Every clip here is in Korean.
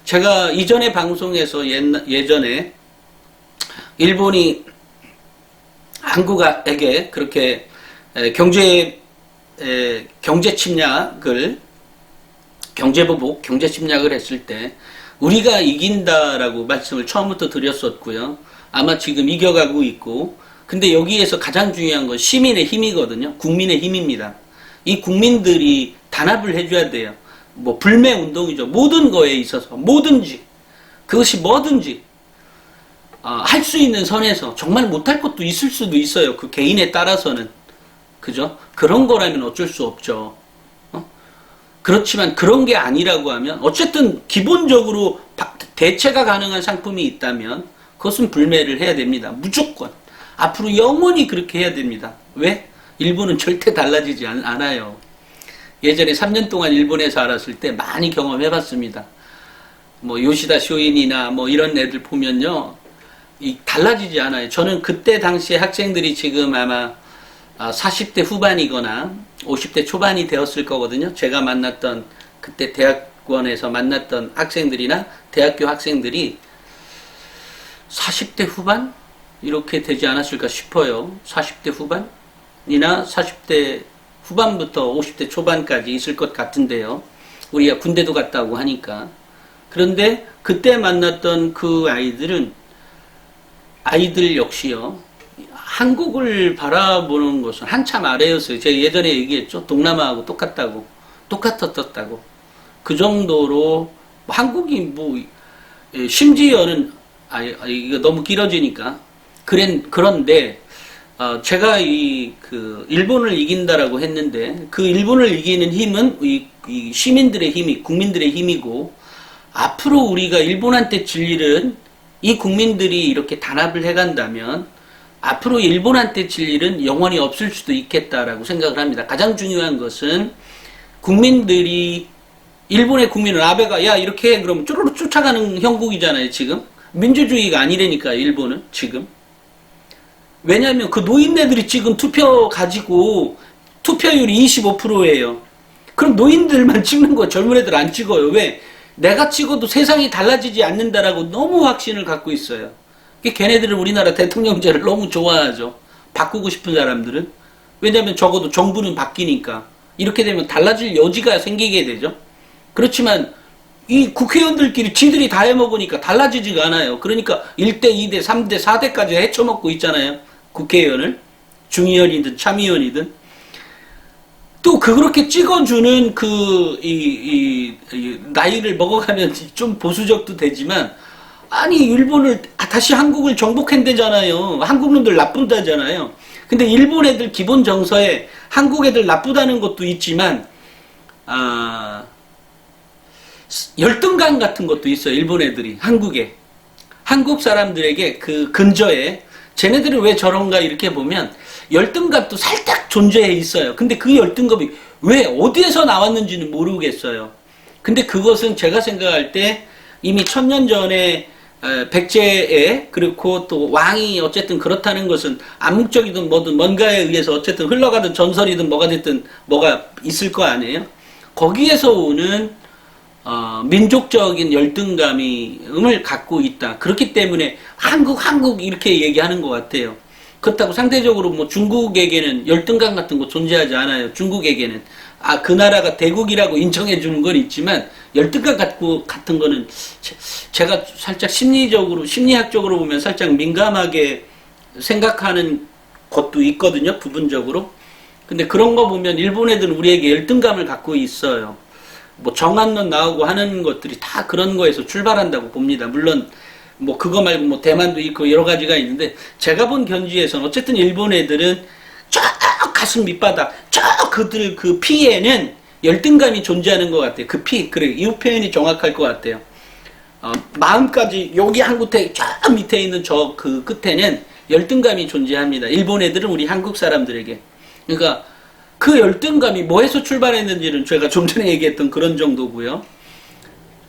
제가 이전에 방송에서 예전에 일본이 한국에게 그렇게 경제 침략을, 경제보복, 경제 침략을 했을 때 우리가 이긴다라고 말씀을 처음부터 드렸었고요. 아마 지금 이겨가고 있고, 근데 여기에서 가장 중요한 건 시민의 힘이거든요. 국민의 힘입니다. 이 국민들이 단합을 해줘야 돼요. 뭐 불매 운동이죠. 모든 거에 있어서 뭐든지, 그것이 뭐든지 할 수 있는 선에서, 정말 못할 것도 있을 수도 있어요. 그 개인에 따라서는. 그죠? 그런 거라면 어쩔 수 없죠. 그렇지만 그런 게 아니라고 하면 어쨌든 기본적으로 대체가 가능한 상품이 있다면 그것은 불매를 해야 됩니다. 무조건. 앞으로 영원히 그렇게 해야 됩니다. 왜? 일본은 절대 달라지지 않아요. 예전에 3년 동안 일본에 살았을 때 많이 경험해봤습니다. 뭐 요시다 쇼인이나 뭐 이런 애들 보면요, 달라지지 않아요. 저는 그때 당시에 학생들이 지금 아마 40대 후반이거나 50대 초반이 되었을 거거든요. 제가 만났던, 그때 대학원에서 만났던 학생들이나 대학교 학생들이 40대 후반? 이렇게 되지 않았을까 싶어요. 40대 후반이나 40대 후반부터 50대 초반까지 있을 것 같은데요. 우리가 군대도 갔다 오고 하니까. 그런데 그때 만났던 그 아이들 역시요, 한국을 바라보는 것은 한참 아래였어요. 제가 예전에 얘기했죠. 동남아하고 똑같았다고. 그 정도로 한국이 뭐 심지어는 이거 너무 길어지니까 그런데 제가 그 일본을 이긴다라고 했는데, 그 일본을 이기는 힘은 이 시민들의 힘이, 국민들의 힘이고, 앞으로 우리가 일본한테 질 일은, 이 국민들이 이렇게 단합을 해간다면 앞으로 일본한테 질 일은 영원히 없을 수도 있겠다라고 생각을 합니다. 가장 중요한 것은 국민들이, 일본의 국민은 아베가 야 이렇게 해 그러면 쪼르륵 쫓아가는 형국이잖아요. 지금 민주주의가 아니라니까 일본은 지금. 왜냐하면 그 노인네들이 지금 투표 가지고 투표율이 25%예요. 그럼 노인들만 찍는 거, 젊은 애들 안 찍어요. 왜? 내가 찍어도 세상이 달라지지 않는다라고 너무 확신을 갖고 있어요. 걔네들은 우리나라 대통령제를 너무 좋아하죠. 바꾸고 싶은 사람들은. 왜냐하면 적어도 정부는 바뀌니까. 이렇게 되면 달라질 여지가 생기게 되죠. 그렇지만 이 국회의원들끼리 지들이 다 해먹으니까 달라지지가 않아요. 그러니까 1대, 2대, 3대, 4대까지 헤쳐먹고 있잖아요. 국회의원을. 중의원이든 참의원이든. 또 그렇게 찍어주는 나이를 먹어가면 좀 보수적도 되지만, 아니 일본을 다시 한국을 정복한대잖아요. 한국 놈들 나쁘다잖아요. 근데 일본 애들 기본 정서에 한국 애들 나쁘다는 것도 있지만 열등감 같은 것도 있어요. 일본 애들이 한국에, 한국 사람들에게 그 근저에 쟤네들은 왜 저런가 이렇게 보면 열등감도 살짝 존재해 있어요. 근데 그 열등감이 왜 어디에서 나왔는지는 모르겠어요. 근데 그것은 제가 생각할 때 이미 1000년 전에 백제에, 그리고 또 왕이 어쨌든 그렇다는 것은 암묵적이든 뭐든 뭔가에 의해서 어쨌든 흘러가든 전설이든 뭐가 됐든 뭐가 있을 거 아니에요. 거기에서 오는 민족적인 열등감을 갖고 있다. 그렇기 때문에 한국 이렇게 얘기하는 것 같아요. 그렇다고 상대적으로 뭐 중국에게는 열등감 같은 거 존재하지 않아요. 중국에게는 그 나라가 대국이라고 인정해 주는 건 있지만 열등감 같은 거는 제가 살짝 심리학적으로 보면 살짝 민감하게 생각하는 것도 있거든요. 부분적으로. 근데 그런 거 보면 일본 애들은 우리에게 열등감을 갖고 있어요. 뭐 정한론 나오고 하는 것들이 다 그런 거에서 출발한다고 봅니다. 물론 뭐 그거 말고 뭐 대만도 있고 여러 가지가 있는데, 제가 본 견지에서는 어쨌든 일본 애들은 저 가슴 밑바닥, 저 그들 그 피에는 열등감이 존재하는 것 같아요. 그 피, 그래, 이 표현이 정확할 것 같아요. 마음까지 여기 한 끝에, 저 밑에 있는 저 그 끝에는 열등감이 존재합니다. 일본 애들은 우리 한국 사람들에게. 그러니까 그 열등감이 뭐에서 출발했는지는 제가 좀 전에 얘기했던 그런 정도고요.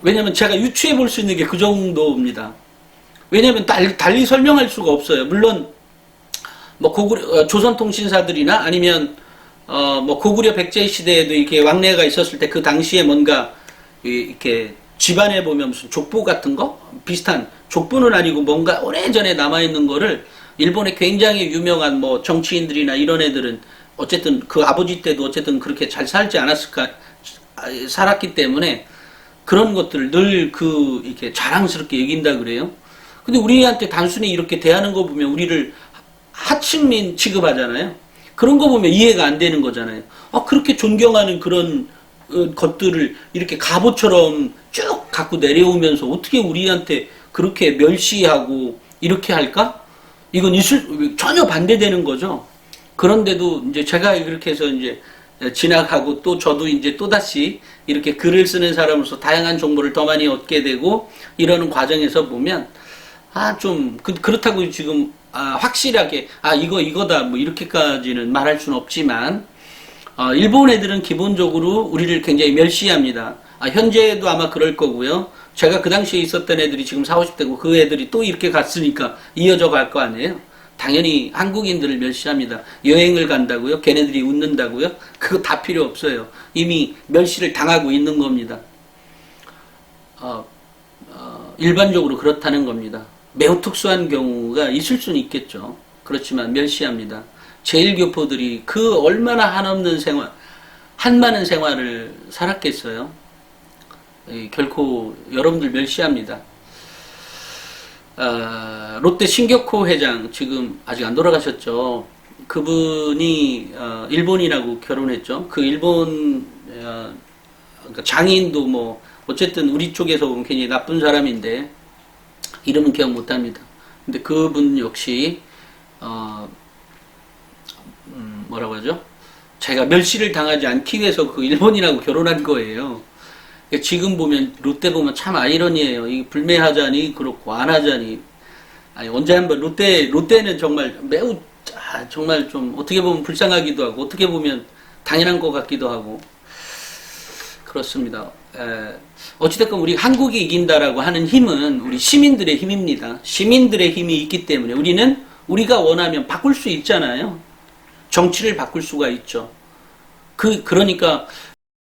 왜냐면 제가 유추해 볼 수 있는 게 그 정도입니다. 왜냐면 달리 설명할 수가 없어요. 물론 뭐 조선통신사들이나 아니면 뭐 고구려 백제 시대에도 이렇게 왕래가 있었을 때 그 당시에 뭔가 이렇게 집안에 보면 무슨 족보 같은 거? 비슷한, 족보는 아니고 뭔가 오래전에 남아있는 거를 일본의 굉장히 유명한 뭐 정치인들이나 이런 애들은 어쨌든 그 아버지 때도 어쨌든 그렇게 잘 살지 않았을까, 살았기 때문에 그런 것들을 늘 이렇게 자랑스럽게 여긴다 그래요. 근데 우리한테 단순히 이렇게 대하는 거 보면 우리를 하층민 취급하잖아요. 그런 거 보면 이해가 안 되는 거잖아요. 그렇게 존경하는 그런 것들을 이렇게 갑옷처럼 쭉 갖고 내려오면서 어떻게 우리한테 그렇게 멸시하고 이렇게 할까? 이건 전혀 반대되는 거죠. 그런데도 이제 제가 이렇게 해서 이제 지나가고 또 저도 이제 또다시 이렇게 글을 쓰는 사람으로서 다양한 정보를 더 많이 얻게 되고 이러는 과정에서 보면 좀 그렇다고 지금 확실하게 이거다 뭐 이렇게까지는 말할 수는 없지만 일본 애들은 기본적으로 우리를 굉장히 멸시합니다. 현재도 아마 그럴 거고요. 제가 그 당시에 있었던 애들이 지금 40, 50대고 그 애들이 또 이렇게 갔으니까 이어져 갈 거 아니에요. 당연히 한국인들을 멸시합니다. 여행을 간다고요? 걔네들이 웃는다고요? 그거 다 필요 없어요. 이미 멸시를 당하고 있는 겁니다. 일반적으로 그렇다는 겁니다. 매우 특수한 경우가 있을 수는 있겠죠. 그렇지만 멸시합니다. 제1교포들이 그 얼마나 한없는 생활, 한많은 생활을 살았겠어요. 결코 여러분들 멸시합니다. 롯데 신격호 회장 지금 아직 안 돌아가셨죠. 그분이 일본인하고 결혼했죠. 그 일본 그러니까 장인도 뭐 어쨌든 우리 쪽에서 보면 굉장히 나쁜 사람인데 이름은 기억 못합니다. 근데 그분 역시 뭐라고 하죠? 제가 멸시를 당하지 않기 위해서 그 일본인하고 결혼한 거예요. 지금 보면 롯데 보면 참 아이러니해요. 이 불매하자니 그렇고 안 하자니. 언제 한번 롯데는 정말 매우 정말 좀 어떻게 보면 불쌍하기도 하고 어떻게 보면 당연한 것 같기도 하고 그렇습니다. 어찌됐건 우리 한국이 이긴다라고 하는 힘은 우리 시민들의 힘입니다. 시민들의 힘이 있기 때문에 우리가 원하면 바꿀 수 있잖아요. 정치를 바꿀 수가 있죠. 그러니까